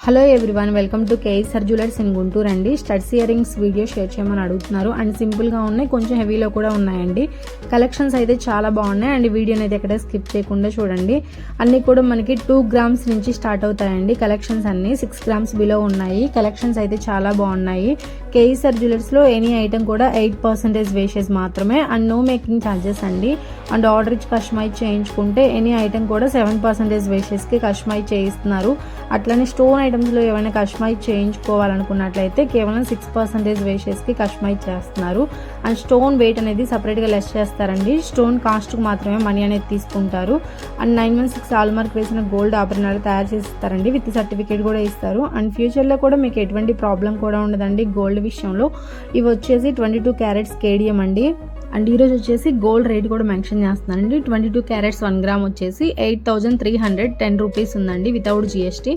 Hello everyone, welcome to KSR jewellers in Guntur అండి. Studs earrings video share చేయమని అడుగుతున్నారు and సింపుల్గా ఉన్నాయి, కొంచెం హెవీలో కూడా ఉన్నాయండి. కలెక్షన్స్ అయితే చాలా బాగున్నాయి అండ్ వీడియోని అయితే ఎక్కడ స్కిప్ చేయకుండా చూడండి. అన్నీ కూడా మనకి 2 grams నుంచి స్టార్ట్ అవుతాయండి. కలెక్షన్స్ అన్నీ 6 grams బిలో ఉన్నాయి. కలెక్షన్స్ అయితే చాలా బాగున్నాయి. కేఎస్ఆర్ జ్యువెలర్స్లో ఎనీ ఐటమ్ కూడా 8% వేషెస్ మాత్రమే అండ్ నో మేకింగ్ ఛార్జెస్ అండి. అండ్ ఆర్డర్ ఇచ్చి కస్టమైజ్ చేయించుకుంటే ఎనీ ఐటమ్ కూడా 7% వేషెస్కి కస్టమైజ్ చేయిస్తున్నారు. అట్లనే స్టోన్ ఐటమ్స్లో ఏమైనా కస్టమైజ్ చేయించుకోవాలనుకున్నట్లయితే కేవలం 6% వేషెస్కి కస్టమైజ్ చేస్తున్నారు. అండ్ స్టోన్ వెయిట్ అనేది సపరేట్గా లెస్ చేస్తారండి. స్టోన్ కాస్ట్కి మాత్రమే మనీ అనేది తీసుకుంటారు. అండ్ 916 హాల్మార్క్ వేసిన గోల్డ్ ఆభరణాలు తయారు చేసి ఇస్తారండి. విత్ సర్టిఫికేట్ కూడా ఇస్తారు. అండ్ ఫ్యూచర్లో కూడా మీకు ఎటువంటి ప్రాబ్లం కూడా ఉండదండి గోల్డ్ విషయంలో. ఇవి వచ్చేసి 22 క్యారెట్స్ కేడియం అండి. అండ్ ఈరోజు వచ్చేసి గోల్డ్ రేట్ కూడా మెన్షన్ చేస్తున్నానండి. 22 క్యారెట్స్ 1 గ్రామ్ వచ్చేసి 8,310 రూపీస్ ఉందండి వితౌట్ జిఎస్టీ.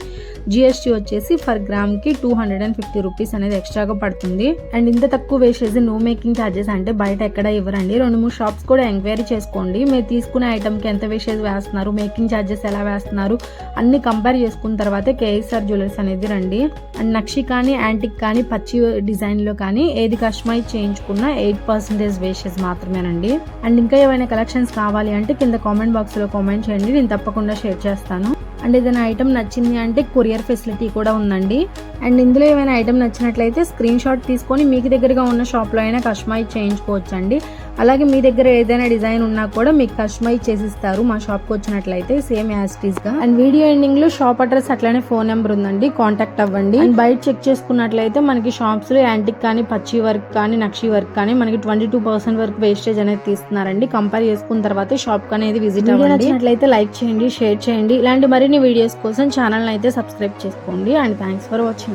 జిఎస్టీ వచ్చేసి ఫర్ గ్రామ్కి 250 రూపీస్ అనేది ఎక్స్ట్రాగా పడుతుంది. అండ్ ఇంత తక్కువ వేసేసి నో మేకింగ్ ఛార్జెస్ అంటే బయట ఎక్కడ ఇవ్వరండి. 2-3 షాప్స్ కూడా ఎంక్వైరీ చేసుకోండి. మీరు తీసుకునే ఐటమ్కి ఎంత వేసేసి వేస్తున్నారు, మేకింగ్ ఛార్జెస్ ఎలా వేస్తున్నారు అన్ని కంపేర్ చేసుకున్న తర్వాతే కేఎస్ఆర్ జ్యువెలర్స్ అనేది రండి. అండ్ నక్షి కానీ యాంటిక్ కానీ పచ్చి డిజైన్లో కానీ ఏది కస్టమైజ్ చేయించుకున్నా 8% వేషెస్ మాత్రమేనండి. అండ్ ఇంకా ఏమైనా కలెక్షన్స్ కావాలి అంటే కింద కామెంట్ బాక్స్లో కామెంట్ చేయండి, నేను తప్పకుండా షేర్ చేస్తాను. అండ్ ఏదైనా ఐటమ్ నచ్చింది అంటే కొరియర్ ఫెసిలిటీ కూడా ఉందండి. అండ్ ఇందులో ఏమైనా ఐటమ్ నచ్చినట్లయితే స్క్రీన్ షాట్ తీసుకొని మీకు దగ్గరగా ఉన్న షాప్లో అయినా కస్టమైజ్ చేయించుకోవచ్చు అండి. అలాగే మీ దగ్గర ఏదైనా డిజైన్ ఉన్నా కూడా మీకు కస్టమైజ్ చేసిస్తారు మా షాప్కి వచ్చినట్లయితే సేమ్ యాజ్ ఇట్ ఈస్ గా. అండ్ వీడియో ఎండింగ్ లో షాప్ అడ్రస్ అట్లానే ఫోన్ నెంబర్ ఉందండి, కాంటాక్ట్ అవ్వండి. అండ్ బయట చెక్ చేసుకున్నట్లయితే మనకి షాప్స్ లో యాంటిక్ కానీ పచ్చి వర్క్ కానీ నక్షి వర్క్ కానీ మనకి 22% వరకు వేస్టేజ్ అనేది తీస్తున్నారండి. కంపేర్ చేసుకున్న తర్వాత షాప్ అనేది విజిట్ అవ్వండి. నచ్చినట్లయితే లైక్ చేయండి, షేర్ చేయండి. ఇలాంటి మరిన్ని వీడియోస్ కోసం ఛానల్ అయితే సబ్స్క్రైబ్ చేసుకోండి. And thanks for watching.